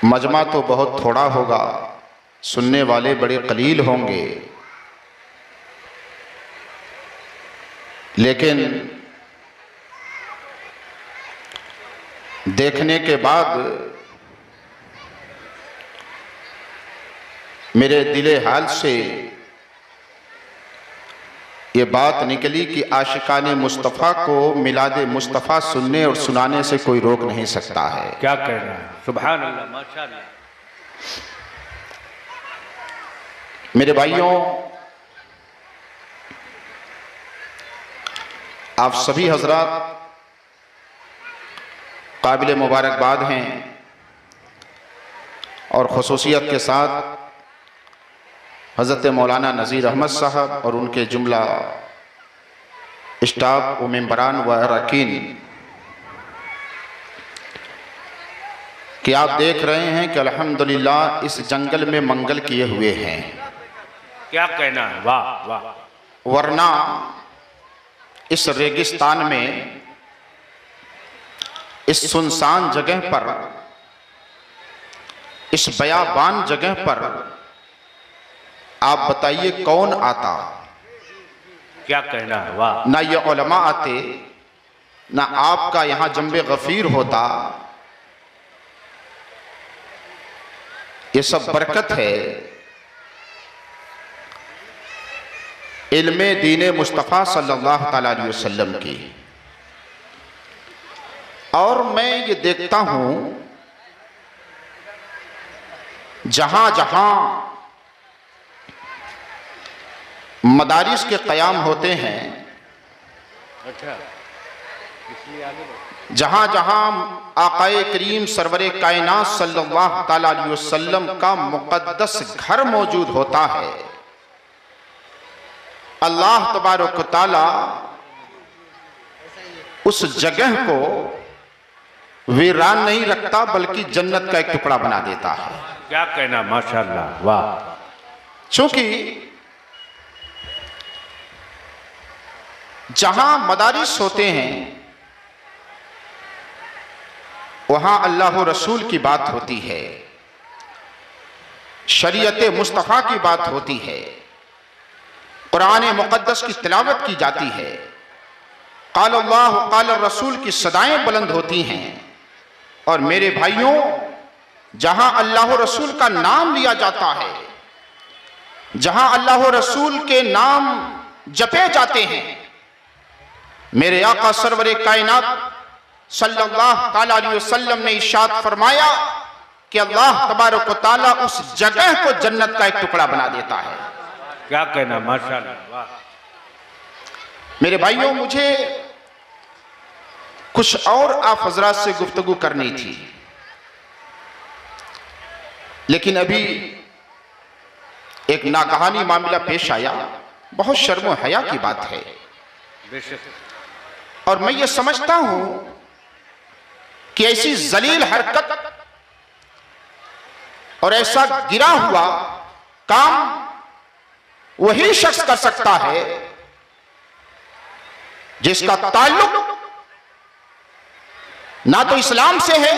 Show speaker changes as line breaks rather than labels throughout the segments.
मजमा तो बहुत थोड़ा होगा, सुनने वाले बड़े कलील होंगे, लेकिन देखने के बाद मेरे दिले हाल से ये बात निकली कि आशिकाने मुस्तफ़ा को मिलादे मुस्तफ़ा सुनने और सुनाने से कोई रोक नहीं सकता है।
क्या कहना है, सुभान अल्लाह, माशाअल्लाह।
मेरे भाइयों, आप सभी हजरात काबिल मुबारकबाद हैं और ख़ुसूसियत के साथ हज़रत मौलाना नज़ीर अहमद साहब और उनके जुमला स्टाफ व मेंबरान व अरकान कि आप देख रहे हैं कि अल्हम्दुलिल्लाह इस जंगल में मंगल किए हुए हैं।
क्या कहना है, वाह वाह।
वरना इस रेगिस्तान में, इस सुनसान जगह पर, इस बयाबान जगह पर आप बताइए कौन आता?
क्या कहना है, वाह।
ना ये उलमा आते, ना आपका यहाँ जंबे गफीर होता। ये सब बरकत है इल्मे दीन मुस्तफ़ा सल्लल्लाहु अलैहि वसल्लम की। और मैं ये देखता हूँ जहाँ जहाँ मदारिस के क़याम होते हैं,
अच्छा,
जहाँ जहाँ आक़ाए करीम सरवरे कायनात सल्लल्लाहु अलैहि वसल्लम का मुक़द्दस घर मौजूद होता है, अल्लाह तबारक व तआला उस जगह को वीरान नहीं रखता बल्कि जन्नत का एक टुकड़ा बना देता है।
क्या कहना, माशाअल्लाह, वाह।
चूंकि जहां मदारिस होते हैं वहां अल्लाह रसूल की बात होती है, शरीयत मुस्तफ़ा की बात होती है, कुरान मुक़द्दस की तिलावत की जाती है, क़ाल अल्लाह क़ाल रसूल की सदाएं बुलंद होती हैं। और मेरे भाइयों, जहां अल्लाह रसूल का नाम लिया जाता है, जहां अल्लाह रसूल के नाम जपे जाते हैं, मेरे आका सरवरे कायनात सल्लल्लाहु अलैहि वसल्लम ने इरशाद फरमाया कि अल्लाह तबारक व तआला उस जगह को जन्नत का एक टुकड़ा बना देता है।
क्या कहना, माशाअल्लाह, वाह।
मेरे भाइयों, मुझे कुछ और आप हजरात से गुफ्तगू करनी थी, लेकिन अभी एक नागहानी मामला पेश आया। बहुत शर्म हया की बात है और मैं ये समझता हूं कि ऐसी जलील हरकत और ऐसा गिरा हुआ काम वही शख्स कर सकता है जिसका ताल्लुक ना तो इस्लाम से है,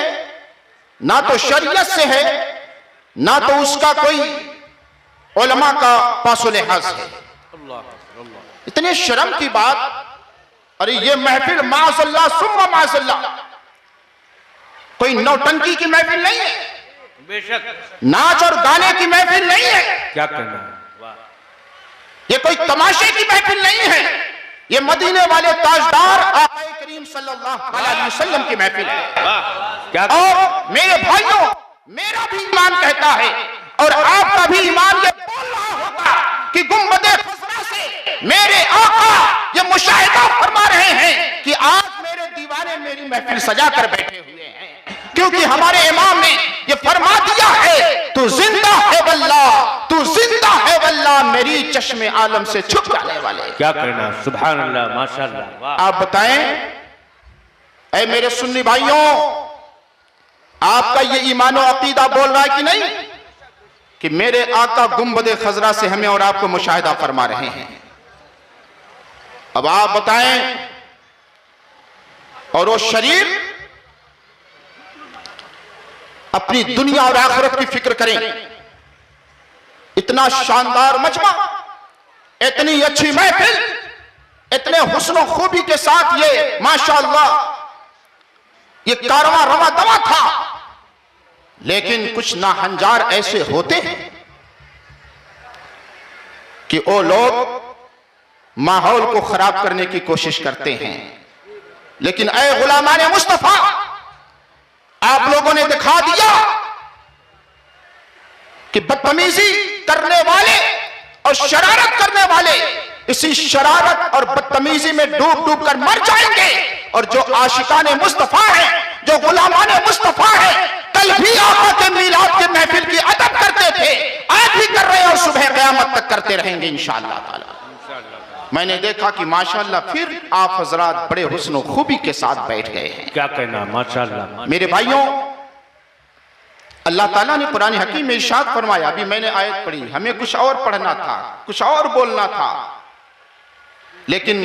ना तो शरीयत से है, ना तो उसका कोई उलमा का पासो लिहाज है। इतने शर्म की बात। अरे ये महफिल माज़अल्लाह सुम्मा माज़अल्लाह कोई नौटंकी की महफिल नहीं है,
बेशक
नाच और गाने की महफिल नहीं है,
क्या कहना है, वाह।
ये कोई तमाशे की महफिल नहीं है, ये मदीने वाले ताजदार आक़ा करीम सल्लल्लाहु अलैहि वसल्लम की महफिल है।
क्या
और मेरे भाइयों, मेरा भी ईमान कहता है और आपका भी ईमान ये बोल रहा होगा कि गुंबदे खज़रा से मेरे आका ये मुशाहिदा फरमा रहे हैं कि आज मेरे दीवाने मेरी महफिल सजा कर बैठे हुए हैं, क्योंकि हमारे इमाम ने ये फरमा दिया है, तू जिंदा है वल्लाह, तू जिंदा है वल्लाह, मेरी चश्मे आलम से छुप जाने वाले।
क्या कहना, सुभान अल्लाह, माशाअल्लाह, वाह।
आप बताएं ऐ मेरे सुन्नी भाइयों, आपका ये ईमान और अकीदा बोल रहा है कि नहीं कि मेरे आका गुंबदे खज़रा से हमें और आपको मुशाहिदा फरमा रहे हैं? अब आप बताएं, और वो शरीर अपनी दुनिया और आखिरत की फिक्र करें। इतना शानदार मजमा, इतनी अच्छी महफिल, इतने हुस्न खूबी के साथ ये माशाअल्लाह ये कारवां रवा दवा था। लेकिन कुछ नाहंजार ऐसे होते हैं कि वो लोग माहौल को खराब करने की कोशिश करते हैं। लेकिन ऐ गुलामाने मुस्तफा, आप लोगों ने दिखा दिया कि बदतमीजी करने वाले और शरारत करने वाले इसी शरारत और बदतमीजी में डूब डूब कर मर जाएंगे। और जो आशिकाने मुस्तफा है, जो गुलामाने मुस्तफा है, कल भी आका के मीलाद के महफिल की अदब करते थे, आज भी कर रहे हैं और सुबह क़यामत तक करते रहेंगे इंशाअल्लाह ताला। मैंने देखा कि माशाअल्लाह फिर आप हजरात बड़े हुस्न खूबी के साथ बैठ गए हैं।
क्या कहना, माशाअल्लाह।
मेरे भाइयों, अल्लाह ताला ने कुरान हकीम में इरशाद फरमाया, अभी मैंने आयत पढ़ी, हमें कुछ और पढ़ना था, कुछ और बोलना था, लेकिन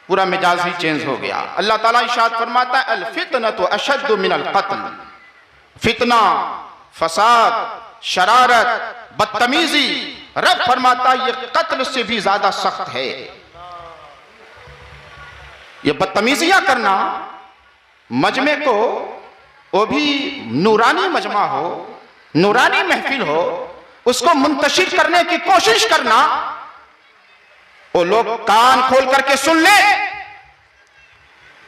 पूरा मिजाज ही चेंज हो गया। अल्लाह ताला इरशाद फरमाता है, अल फितनतु अशद्दु मिनल क़त्ल। फितना, फसाद, शरारत, बदतमीजी, रब फरमाता ये कत्ल से भी ज्यादा सख्त है। ये बदतमीजियां करना, मजमे को, वो भी नूरानी मजमा हो, नूरानी महफिल हो, उसको मुंतशिर करने की कोशिश करना, वो लोग कान खोल करके सुन ले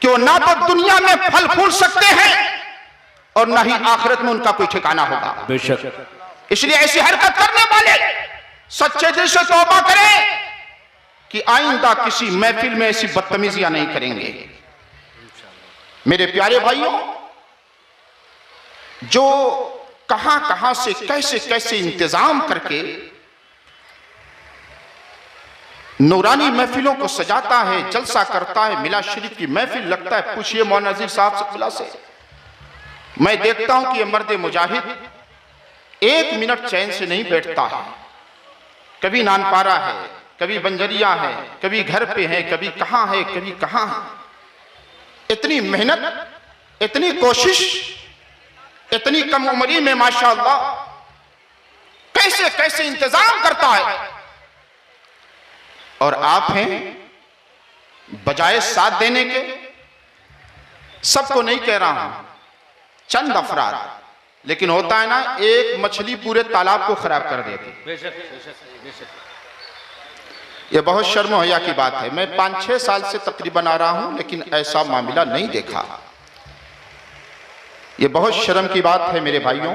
कि वो ना तो दुनिया में फल फूल सकते हैं और ना ही आखिरत में उनका कोई ठिकाना होगा।
बेशक।
इसलिए ऐसी हरकत करने वाले सच्चे दिल से तौबा करें कि आइंदा किसी महफिल में ऐसी बदतमीजियां नहीं करेंगे। मेरे प्यारे भाइयों, जो कहां कहां से कैसे कैसे इंतजाम करके नूरानी महफिलों को सजाता है, जलसा करता है, मिलाद शरीफ की महफिल लगता है, पूछिए मौलाना नज़ीर साहब से खुला से। मैं देखता हूं कि ये मर्द मुजाहिद एक मिनट चैन से नहीं बैठता है। कभी नानपारा है, कभी बंजरिया है, कभी घर पे है, कभी कहां है, कभी कहां है। इतनी मेहनत, इतनी कोशिश, इतनी कम उम्री में माशाअल्लाह कैसे कैसे इंतजाम करता है। और आप हैं बजाय साथ देने के, सबको नहीं कह रहा हूं, चंद अफराद, लेकिन होता है ना, एक मछली पूरे तालाब को खराब कर देती। ये बहुत शर्म हया की बात है। मैं 5-6 साल से तकरीबन आ रहा हूं, लेकिन ऐसा मामला नहीं देखा। ये बहुत शर्म की बात है मेरे भाइयों,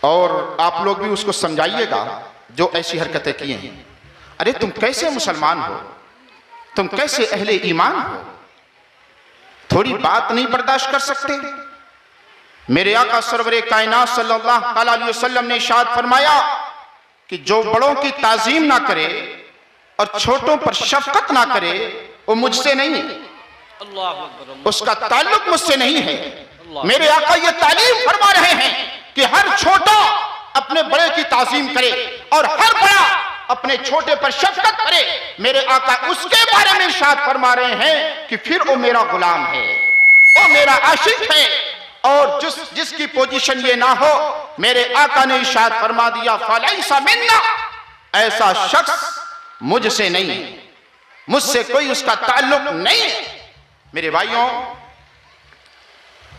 और आप लोग भी उसको समझाइएगा जो ऐसी हरकतें किए हैं। अरे तुम कैसे मुसलमान हो, तुम कैसे अहले ईमान हो, थोड़ी बात नहीं बर्दाश्त कर सकते? मेरे आका सरवरे कायनात सल्लल्लाहु अलैहि वसल्लम ने इरशाद फरमाया कि जो बड़ों की ताजीम ना करे और छोटों पर शफकत ना करे, वो मुझसे नहीं, उसका ताल्लुक मुझसे नहीं है। मेरे आका ये तालीम फरमा रहे हैं कि हर छोटा अपने बड़े की ताजीम करे और हर बड़ा अपने छोटे पर शफकत करे। मेरे आका उसके बारे में इरशाद फरमा रहे हैं कि फिर वो मेरा गुलाम है, वो मेरा आशिक है। और जिसकी पोजीशन ये ना हो, मेरे आका ने इरशाद फरमा दिया, फलैसा मिन्ना, ऐसा शख्स मुझसे नहीं, मुझसे कोई उसका ताल्लुक नहीं। मेरे भाइयों,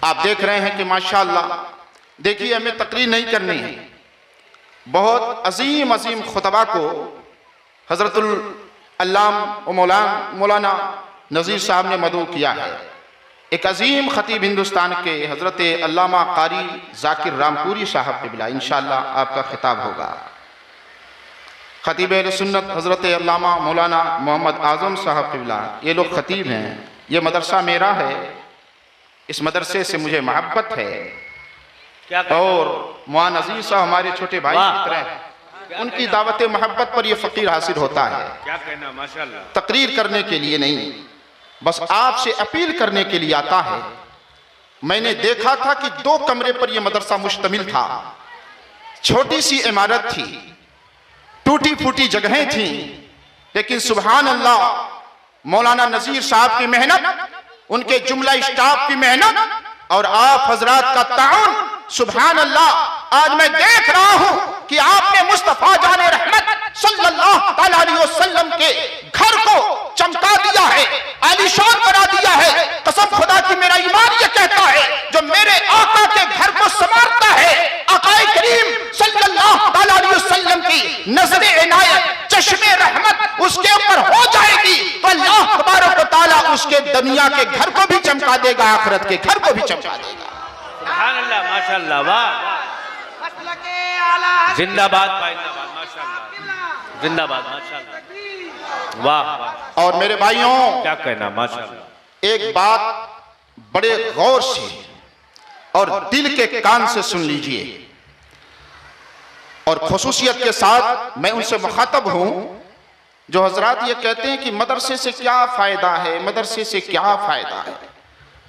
आप देख रहे हैं कि माशाअल्लाह, देखिए हमें तकरीर नहीं करनी है, बहुत अजीम अजीम खुतबा को हजरतुल अल्लाम मौलाना नज़ीर साहब ने मदऊ किया है। एक अजीम खतीब हिंदुस्तान के हजरत अल्लामा कारी जाकिर रामपुरी साहब क़िबला, इंशाअल्लाह आपका खिताब होगा। खतीब अहले सुन्नत हजरत अल्लामा मौलाना मोहम्मद आज़म साहब क़िबला, ये लोग खतीब हैं। ये मदरसा मेरा है, इस मदरसे से मुझे मोहब्बत है। और मौलाना नज़ीर साहब हमारे छोटे भाई की तरह, उनकी दावत मोहब्बत पर यह फ़कीर हासिल होता है।
क्या कहना, माशाअल्लाह।
तकरीर करने के लिए नहीं, बस आपसे अपील करने के लिए आता है। मैंने देखा था कि 2 कमरे पर यह मदरसा मुश्तमिल था, छोटी सी इमारत थी, टूटी फूटी जगहें थी, लेकिन सुभान अल्लाह, मौलाना नज़ीर साहब की मेहनत, उनके जुमला स्टाफ की मेहनत और आप हजरात का ताउन सुभान अल्लाह, आज मैं देख रहा हूं कि आपने मुस्तफा जाने रहमत सल्लल्लाहु अलैहि वसल्लम के घर को चमका दिया है, आलीशान बना दिया है। कसम खुदा की मेरा ईमान ये कहता है, जो मेरे आका के घर को संवारता है, आकाए करीम सल्लल्लाहु अलैहि वसल्लम की नजरे इनायत, चश्मे रहमत उसके ऊपर हो जाएगी, तो अल्लाह तबारक व तआला उसके दुनिया के घर को भी चमका देगा, आखिरत के घर को भी चमका देगा।
सुभान अल्लाह, माशाअल्लाह, वाह, जिंदाबाद जिंदाबाद, माशाअल्लाह, जिंदाबाद, माशाअल्लाह, वाह वाह।
और मेरे भाइयों,
क्या कहना, माशाअल्लाह।
एक बात बड़े गौर से और दिल के कान से सुन लीजिए, और खुसूसियत के साथ मैं उनसे मुखातब हूं जो हजरात ये कहते हैं कि मदरसे से क्या फायदा है, मदरसे से क्या फायदा है।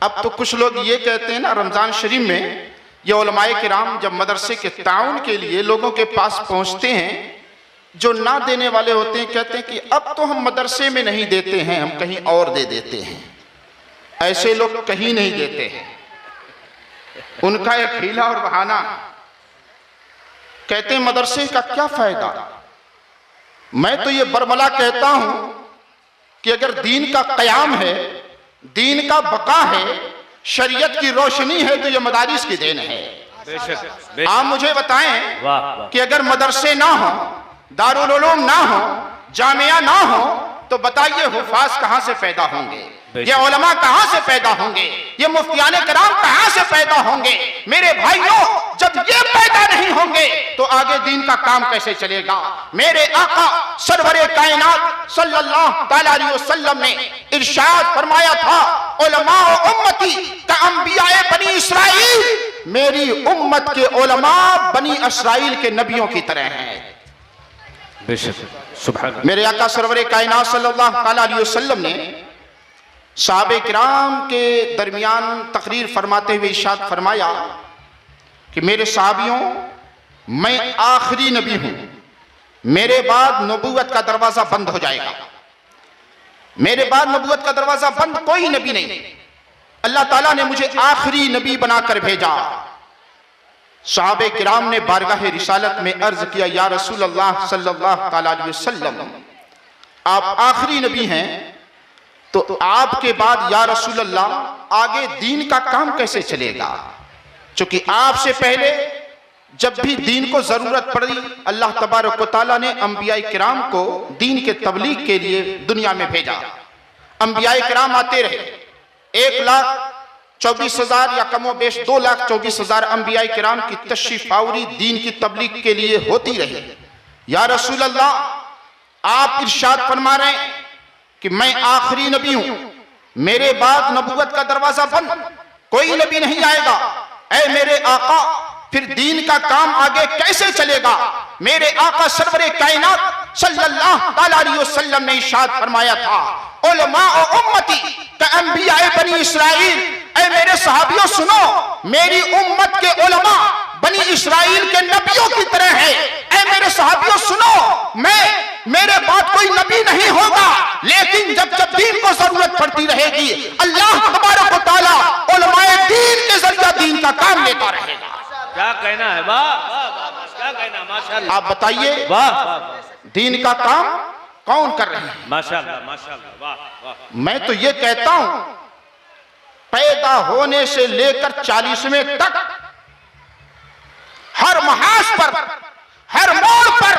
अब तो कुछ लोग ये कहते हैं ना, रमजान शरीफ में ये उलमाए किराम जब मदरसे के ताउन के लिए लोगों के पास पहुंचते हैं, जो ना देने वाले होते हैं कहते हैं कि अब तो हम मदरसे में नहीं देते हैं, हम कहीं और दे देते हैं। ऐसे लोग कहीं नहीं देते हैं, उनका एक हीला और बहाना। कहते हैं मदरसे का क्या फायदा। मैं तो ये बरमला कहता हूं कि अगर दीन का कयाम है, दीन का बका है, शरीयत की रोशनी है, तो ये मदारिस की देन है।
बेशक,
आप मुझे बताएं
वाह वाह।
कि अगर मदरसे ना हो, दारुल उलूम ना हो, जामिया ना हो, तो बताइए हुफाज कहां से पैदा होंगे, ये उलमा कहां से पैदा होंगे, ये मुफ्तियाने कराम कहां से पैदा होंगे। मेरे भाइयों, जब ये पैदा नहीं होंगे तो आगे दीन का काम कैसे चलेगा। मेरे आका सरवरे कायनात सल्लल्लाहु अलैहि वसल्लम ने इरशाद फरमाया था, उलमा उम्मती का अंबियाए बनी इसराइल, मेरी उम्मत के उलमा बनी इसराइल के नबियों की तरह हैं।
बेशक, सुभान।
मेरे आका सरवरे कायनात सल्लल्लाहु अलैहि वसल्लम ने साहबे किराम के दरमियान तकरीर फरमाते हुए इरशाद फरमाया कि मेरे साहबियों, मैं आखिरी नबी हूं, मेरे बाद नबूवत का दरवाजा बंद हो जाएगा, मेरे बाद नबूवत का दरवाजा बंद, कोई नबी नहीं। अल्लाह ताला ने मुझे आखिरी नबी बनाकर भेजा। साहबे किराम ने बारगाह रिसालत में अर्ज किया, या रसूल अल्लाह सल्लल्लाहु अलैहि वसल्लम, आप आखिरी नबी हैं, तो आपके बाद या रसूल अल्लाह आगे दीन का काम कैसे चलेगा। क्योंकि आपसे पहले जब भी दीन को जरूरत पड़ी, अल्लाह तबारक व तआला ने अंबियाए किराम को दीन के तबलीग के लिए दुनिया में भेजा। अंबियाए किराम आते रहे, 1,24,000 या कमो बेश 2,24,000 अंबियाए किराम की तशरीफ आवरी दीन की तबलीग के लिए होती रही। या रसूल अल्लाह, आप इरशाद फरमा रहे हैं कि मैं आखिरी नबी हूं, मेरे बाद नबूवत का दरवाजा बंद, कोई नबी नहीं आएगा। ऐ मेरे आका, फिर दीन का काम आगे कैसे चलेगा। मेरे आका सरवरे कायनात सल्लल्लाहु अलैहि वसल्लम ने इरशाद फरमाया था, उलमा और उम्मती का अंबियाए बनी इसराइल, ऐ मेरे सहाबियों सुनो, मेरी उम्मत के उलमा बनी इसराइल के नबियों की तरह है। ऐ मेरे सहाबियों सुनो, मेरे बाद कोई नबी नहीं होगा, लेकिन जब जब दीन को जरूरत पड़ती रहेगी, अल्लाह तबारक व तआला उलमाए दीन के जरिए दीन का काम लेता रहेगा।
क्या कहना है, वाह वाह वाह, क्या कहना, माशाअल्लाह।
आप बताइए,
वाह वाह,
दीन का काम कौन कर रहे हैं।
माशाअल्लाह, माशाअल्लाह, वाह वाह।
मैं तो ये कहता हूं, पैदा होने से लेकर 40वें तक हर महाज पर, हर मोड़ पर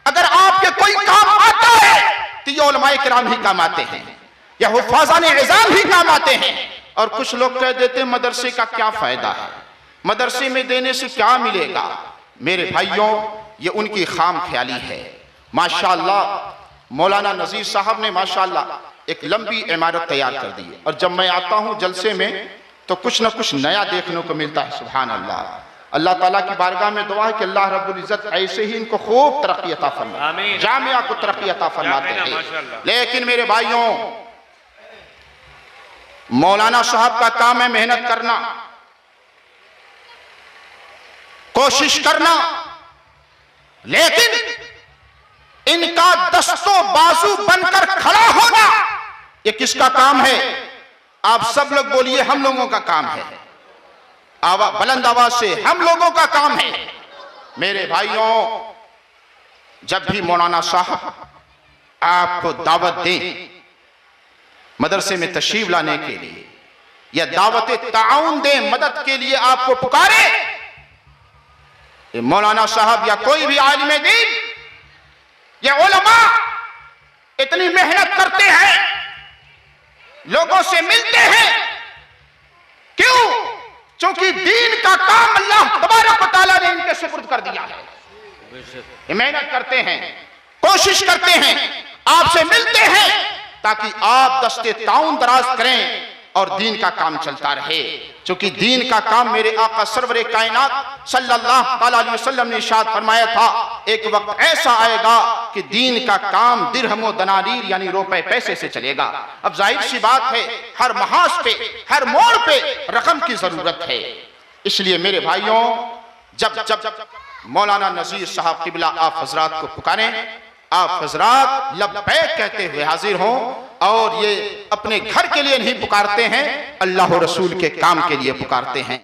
अगर आपके कोई काम आता है तो ये उलमाए किराम ही काम आते हैं, या हुफ़ाज़ाने इज़ाम ही काम आते हैं। और कुछ लोग कह देते हैं मदरसे का क्या फायदा है, मदरसे में देने से क्या मिलेगा। मेरे भाइयों, ये उनकी खाम ख्याली है। माशाअल्लाह मौलाना नज़ीर साहब ने माशाअल्लाह एक लंबी इमारत तैयार कर दी है, और जब मैं आता हूं जलसे में तो कुछ ना कुछ नया देखने को मिलता है। सुभान अल्लाह। अल्लाह ताला की बारगाह में दुआ है कि अल्लाह रब्बुल इज्जत ऐसे ही इनको खूब तरक्की अता फरमाए, जामिया को तरक्की अता फरमाते हैं। लेकिन मेरे भाइयों, मौलाना साहब का काम है मेहनत करना, कोशिश करना, लेकिन इनका दस्तों बाजू बनकर खड़ा होना ये किसका काम है। आप सब लोग बोलिए, हम लोगों का काम है। बुलंद आवाज से हम लोगों का काम है। मेरे भाइयों, जब भी मौलाना साहब आपको दावत दें मदरसे में तशरीफ लाने के लिए या दावत ताउन दें मदद के लिए, आपको पुकारे, मौलाना साहब या कोई भी आलिम दीन या उलमा इतनी मेहनत करते हैं, लोगों से मिलते हैं, क्यों? क्योंकि दीन का काम अल्लाह तबारक व तआला ने इनके सुपुर्द कर दिया है। ये मेहनत करते हैं, कोशिश करते हैं, आपसे मिलते हैं ताकि आप दस्ते ताउन दराज करें और दीन का काम चलता रहे। क्योंकि दीन का काम मेरे आका सरवरे कायनात सल्लल्लाहु अलैहि वसल्लम ने इरशाद फरमाया था, एक वक्त ऐसा आएगा कि दीन का काम दिरहम व दनानीर यानी रुपए पैसे से चलेगा। अब जाहिर सी बात है, हर महाज पे, हर मोड़ पे रकम की जरूरत है। इसलिए मेरे भाइयों, जब जब मौलाना नजीर साहब किबला आप हजरात को पुकारें, आप हजरात लब्बैक कहते हुए हाजिर हों, और ये अपने घर के लिए नहीं पुकारते हैं, अल्लाह और रसूल के काम के लिए पुकारते हैं।